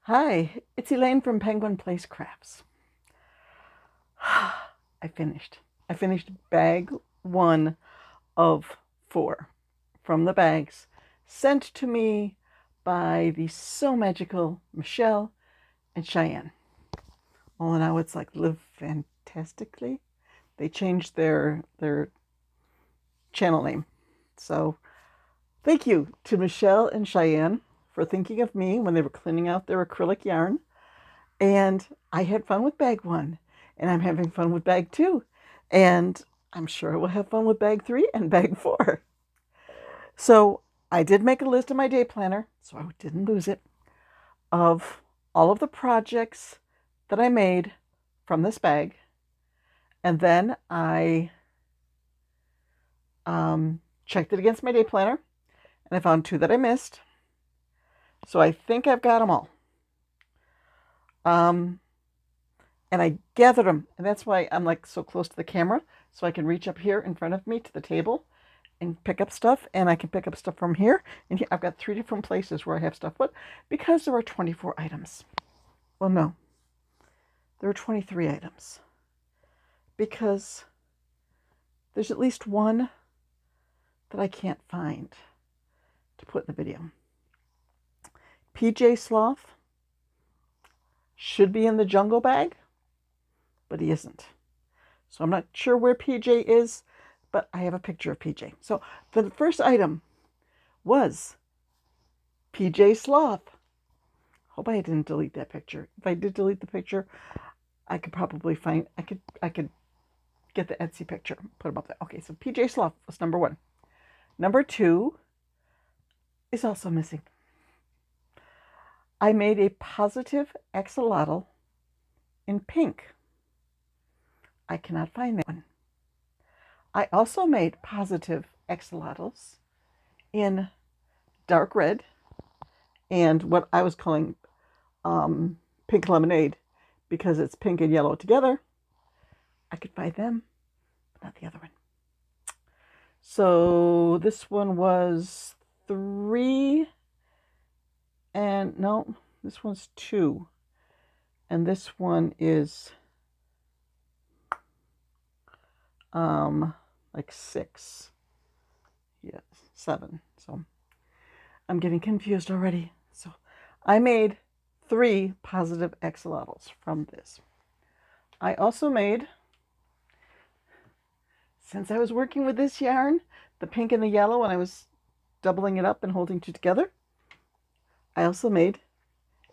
Hi, it's Elaine from Penguin Place Crafts. I finished. I finished bag 1 of 4 from the bags sent to me by the so magical Michelle and Cheyenne. Well, now it's like Live Fantastically. They changed their channel name. So thank you to Michelle and Cheyenne for thinking of me when they were cleaning out their acrylic yarn. And I had fun with bag 1, and I'm having fun with bag 2, and I'm sure I will have fun with bag 3 and bag 4. So I did make a list in my day planner, so I didn't lose it, of all of the projects that I made from this bag. And then I checked it against my day planner, and I found 2 that I missed. So I think I've got them all. And I gathered them, and that's why I'm like so close to the camera, so I can reach up here in front of me to the table and pick up stuff, and I can pick up stuff from here. And here I've got 3 different places where I have stuff put because there are 24 items. Well, no, there are 23 items because there's at least one that I can't find to put in the video. PJ Sloth should be in the jungle bag, but he isn't. So I'm not sure where PJ is, but I have a picture of PJ. So the first item was PJ Sloth. Hope I didn't delete that picture. If I did delete the picture, I could probably find, I could get the Etsy picture, put them up there. Okay, so PJ Sloth was number 1. Number 2 is also missing. I made a positive axolotl in pink. I cannot find that one. I also made positive axolotls in dark red and what I was calling pink lemonade because it's pink and yellow together. I could find them, but not the other one. So this one was 3, and no, this one's 2, and this one is like 6. Yeah, 7. So I'm getting confused already. So I made 3 positive axolotls from this. I also made, since I was working with this yarn, the pink and the yellow, and I was doubling it up and holding 2 together, I also made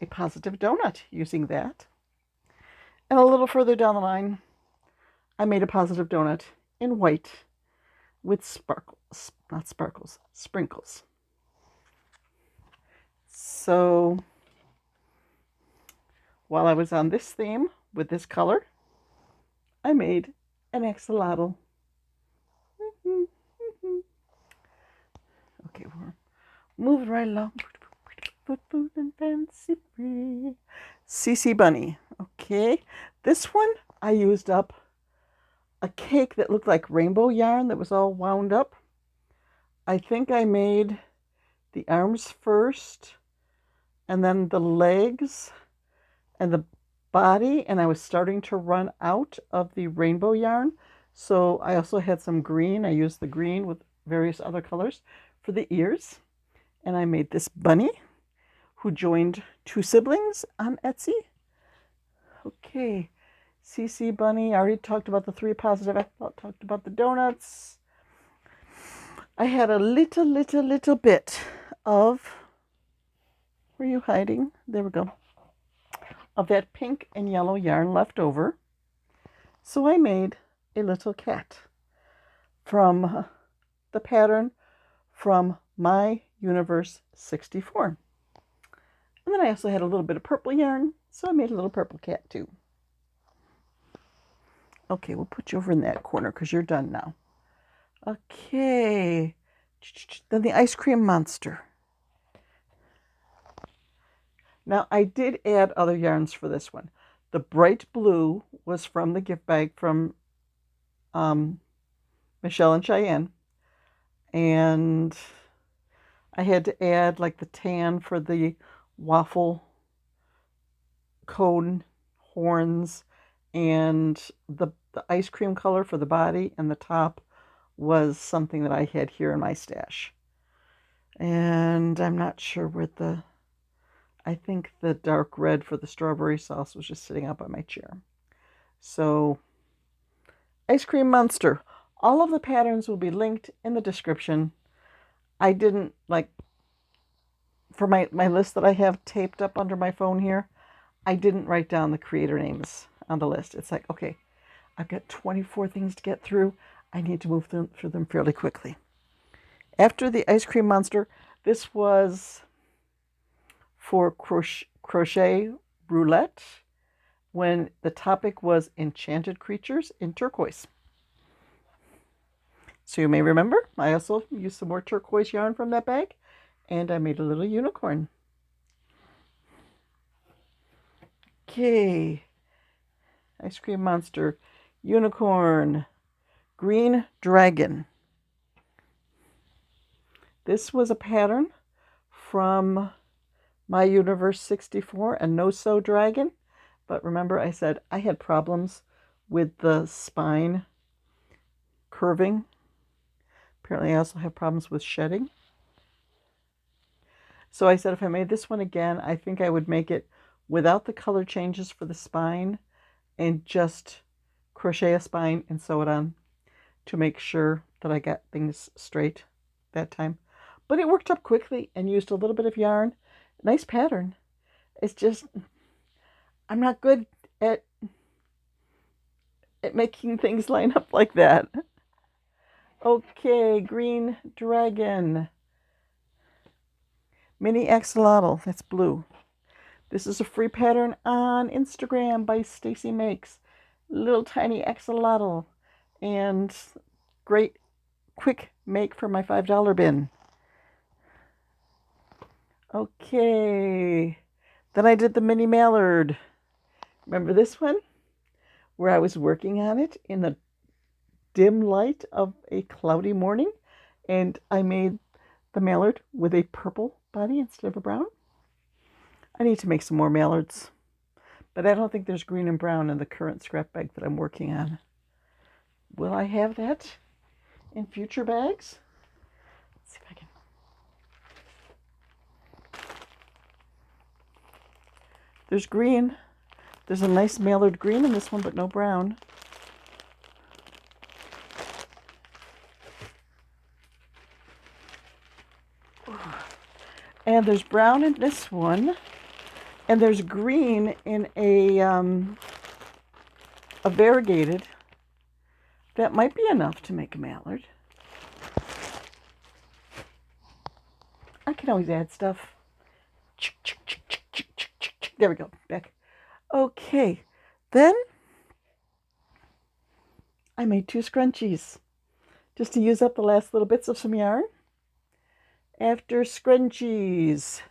a positive donut using that. And a little further down the line, I made a positive donut in white with sparkles, not sparkles, sprinkles. So while I was on this theme with this color, I made an axolotl. Okay, we're moving right along. Food and fancy free. Sisi Bunny. Okay, this one I used up a cake that looked like rainbow yarn that was all wound up. I think I made the arms first, and then the legs, and the body, and I was starting to run out of the rainbow yarn. So I also had some green. I used the green with various other colors for the ears. And I made this bunny who joined 2 siblings on Etsy. Okay, Sisi Bunny. I already talked about the 3 positive. I talked about the donuts. I had a little bit of, where are you hiding? There we go. Of that pink and yellow yarn left over. So I made a little cat from the pattern from My Universe 64. And then I also had a little bit of purple yarn, so I made a little purple cat too. Okay, we'll put you over in that corner because you're done now. Okay, then the ice cream monster. Now I did add other yarns for this one. The bright blue was from the gift bag from Michelle and Cheyenne. And I had to add like the tan for the waffle cone horns, and the ice cream color for the body, and the top was something that I had here in my stash. And I'm not sure where I think the dark red for the strawberry sauce was just sitting up on my chair. So, Ice Cream Monster. All of the patterns will be linked in the description. I didn't, for my list that I have taped up under my phone here, I didn't write down the creator names on the list. It's like, okay, I've got 24 things to get through. I need to move through them fairly quickly. After the Ice Cream Monster, this was for crochet roulette when the topic was enchanted creatures in turquoise. So you may remember, I also used some more turquoise yarn from that bag, and I made a little unicorn. Okay, Ice Cream Monster, unicorn, green dragon. This was a pattern from My Universe 64 and No Sew Dragon. But remember, I said I had problems with the spine curving. Apparently, I also have problems with shedding. So I said if I made this one again, I think I would make it without the color changes for the spine and just crochet a spine and sew it on to make sure that I got things straight that time. But it worked up quickly and used a little bit of yarn. Nice pattern. It's just, I'm not good at making things line up like that. Okay, green dragon. Mini axolotl, that's blue. This is a free pattern on Instagram by Stacy Makes. Little tiny axolotl. And great quick make for my $5 bin. Okay, then I did the mini mallard. Remember this one? Where I was working on it in the dim light of a cloudy morning, and I made the mallard with a purple body instead of a brown. I need to make some more mallards, but I don't think there's green and brown in the current scrap bag that I'm working on. Will I have that in future bags? Let's see if I can. There's green. There's a nice mallard green in this one, but no brown. And there's brown in this one. And there's green in a variegated. That might be enough to make a mallard. I can always add stuff. There we go, back. Okay, then I made 2 scrunchies just to use up the last little bits of some yarn. After scrunchies,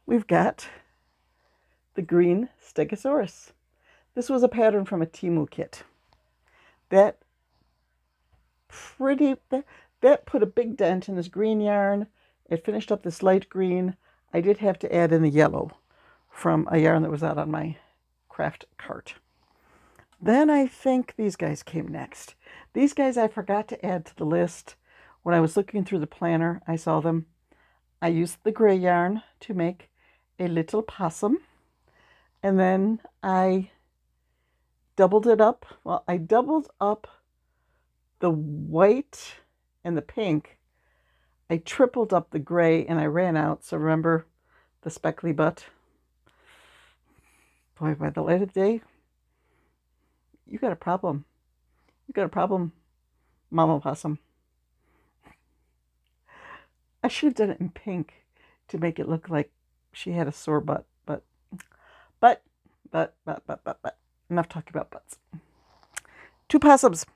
we've got the green Stegosaurus. This was a pattern from a Temu kit. That put a big dent in this green yarn. It finished up this light green. I did have to add in the yellow from a yarn that was out on my craft cart. Then I think these guys came next. These guys I forgot to add to the list. When I was looking through the planner, I saw them. I used the gray yarn to make a little possum. And then I doubled it up. Well, I doubled up the white and the pink. I tripled up the gray and I ran out. So remember the speckly butt? Boy, by the light of day, you got a problem. You got a problem, Mama Possum. I should have done it in pink to make it look like she had a sore butt. But. Enough talking about butts. 2 possums.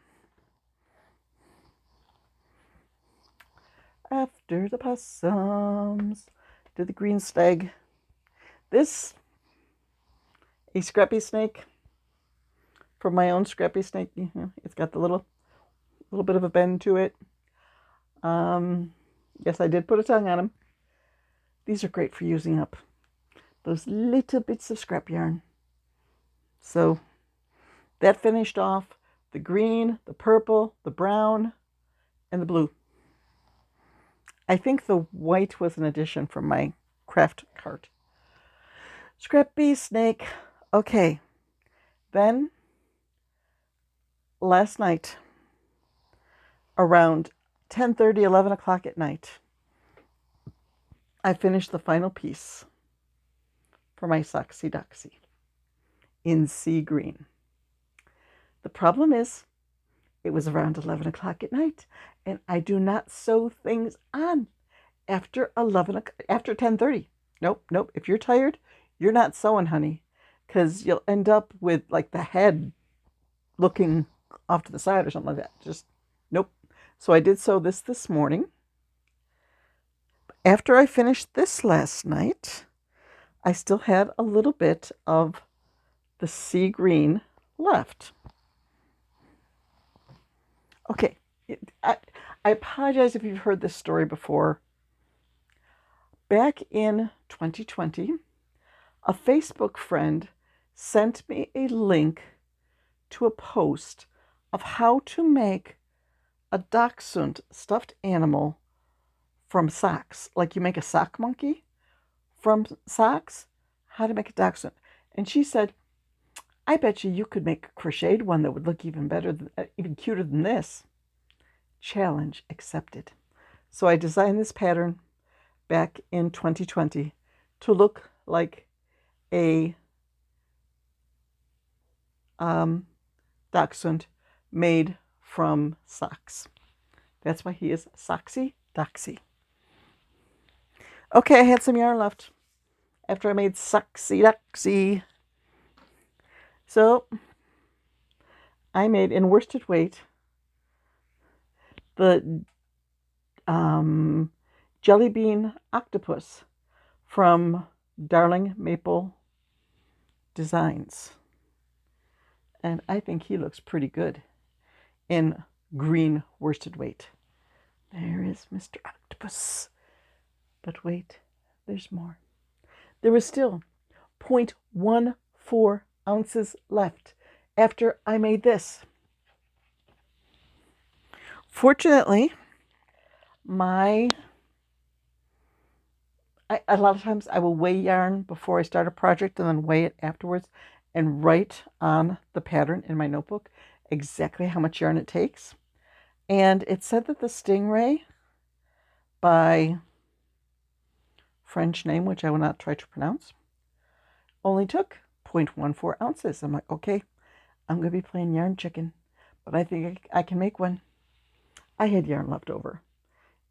After the possums, did the green stag. This, a Scrappy Snake from my own Scrappy Snake. It's got the little bit of a bend to it. Yes, I did put a tongue on him. These are great for using up those little bits of scrap yarn. So that finished off the green, the purple, the brown, and the blue. I think the white was an addition from my craft cart. Scrappy Snake. Okay, then last night, around 10:30, 11 o'clock at night, I finished the final piece for my Socksy Dachsie in sea green. The problem is, it was around 11 o'clock at night, and I do not sew things on after 10:30. Nope. If you're tired, you're not sewing, honey, because you'll end up with like the head looking off to the side or something like that. Just nope. So I did sew this morning. After I finished this last night, I still had a little bit of the sea green left. Okay, I apologize if you've heard this story before. Back in 2020, a Facebook friend sent me a link to a post of how to make a dachshund stuffed animal from socks. Like you make a sock monkey from socks, how to make a dachshund. And she said, I bet you could make a crocheted one that would look even better, even cuter than this. Challenge accepted. So I designed this pattern back in 2020 to look like a dachshund made from socks. That's why he is Socksy Dachsie. Okay, I had some yarn left after I made Socksy Dachsie. So I made in worsted weight the jelly bean octopus from Darling Maple Designs. And I think he looks pretty good in green worsted weight. There is Mr. Octopus. But wait, there's more. There was still 0.14 ounces left after I made this. Fortunately, a lot of times I will weigh yarn before I start a project and then weigh it afterwards and write on the pattern in my notebook exactly how much yarn it takes. And it said that the Stingray by French name, which I will not try to pronounce, only took 0.14 ounces. I'm like, okay, I'm going to be playing yarn chicken, but I think I can make one. I had yarn left over.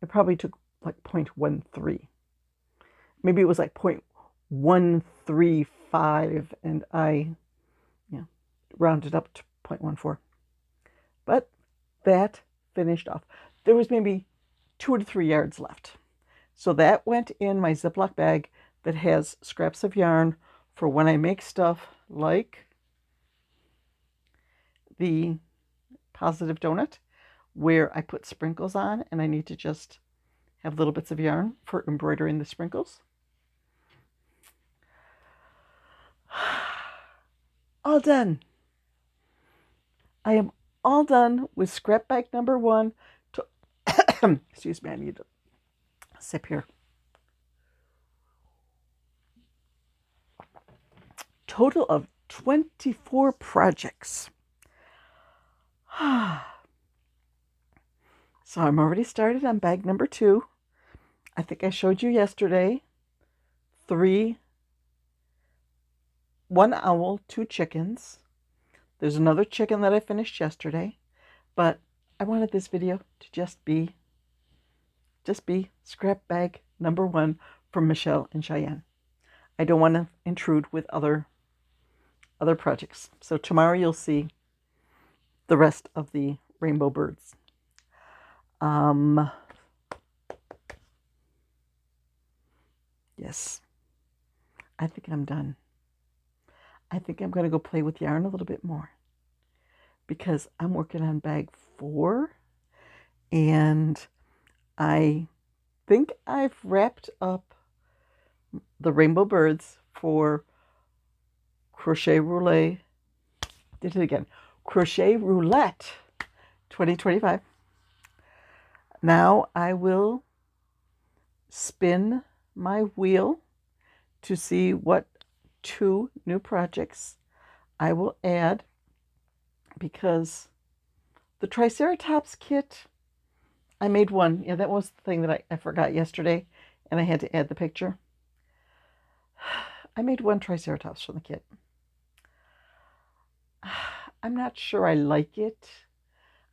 It probably took like 0.13. Maybe it was like 0.135, and I rounded up to 0.14. But that finished off. There was maybe 2 to 3 yards left. So that went in my Ziploc bag that has scraps of yarn for when I make stuff like the positive donut, where I put sprinkles on and I need to just have little bits of yarn for embroidering the sprinkles. All done. I am all done with scrap bag number 1. Excuse me, I need a sip here. Total of 24 projects. So I'm already started on bag number 2. I think I showed you yesterday 1 owl, 2 chickens. There's another chicken that I finished yesterday, but I wanted this video to just be scrap bag number 1 from Michelle and Cheyenne. I don't want to intrude with other projects. So tomorrow you'll see the rest of the rainbow birds. Yes, I think I'm done. I think I'm going to go play with yarn a little bit more because I'm working on bag 4 and I think I've wrapped up the rainbow birds for Crochet Roulette. Did it again. Crochet Roulette 2025. Now I will spin my wheel to see what 2 new projects I will add, because the Triceratops kit, I made one. Yeah, that was the thing that I forgot yesterday, and I had to add the picture. I made 1 Triceratops from the kit. I'm not sure I like it.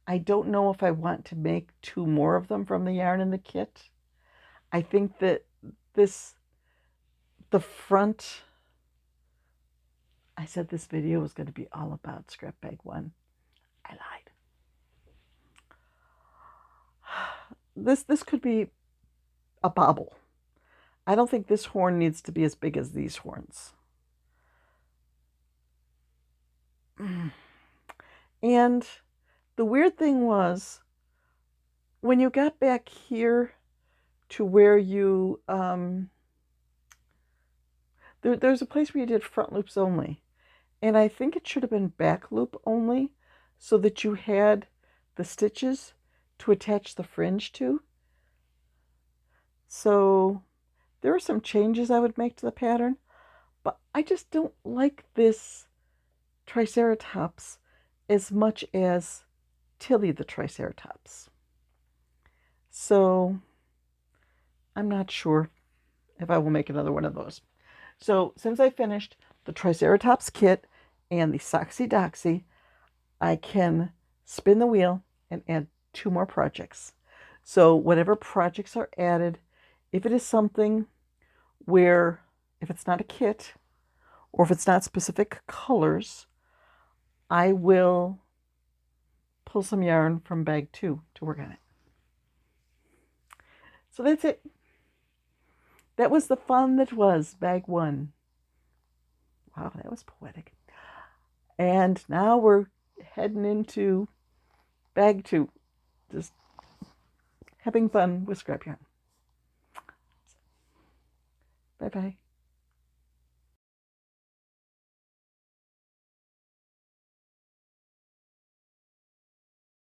I don't know if I want to make 2 more of them from the yarn in the kit. I think that the front, I said this video was going to be all about Scrap Bag 1. I lied. This could be a bobble. I don't think this horn needs to be as big as these horns. And the weird thing was, when you got back here to where you, there's a place where you did front loops only. And I think it should have been back loop only, so that you had the stitches to attach the fringe to. So there are some changes I would make to the pattern, but I just don't like this Triceratops as much as Tilly the Triceratops. So I'm not sure if I will make another one of those. So since I finished the Triceratops kit and the Socksy Dachsie, I can spin the wheel and add 2 more projects. So whatever projects are added, if it is something where, if it's not a kit, or if it's not specific colors, I will pull some yarn from bag 2 to work on it. So that's it. That was the fun that was bag 1. Wow, that was poetic. And now we're heading into bag 2. Just having fun with scrap yarn. Bye-bye.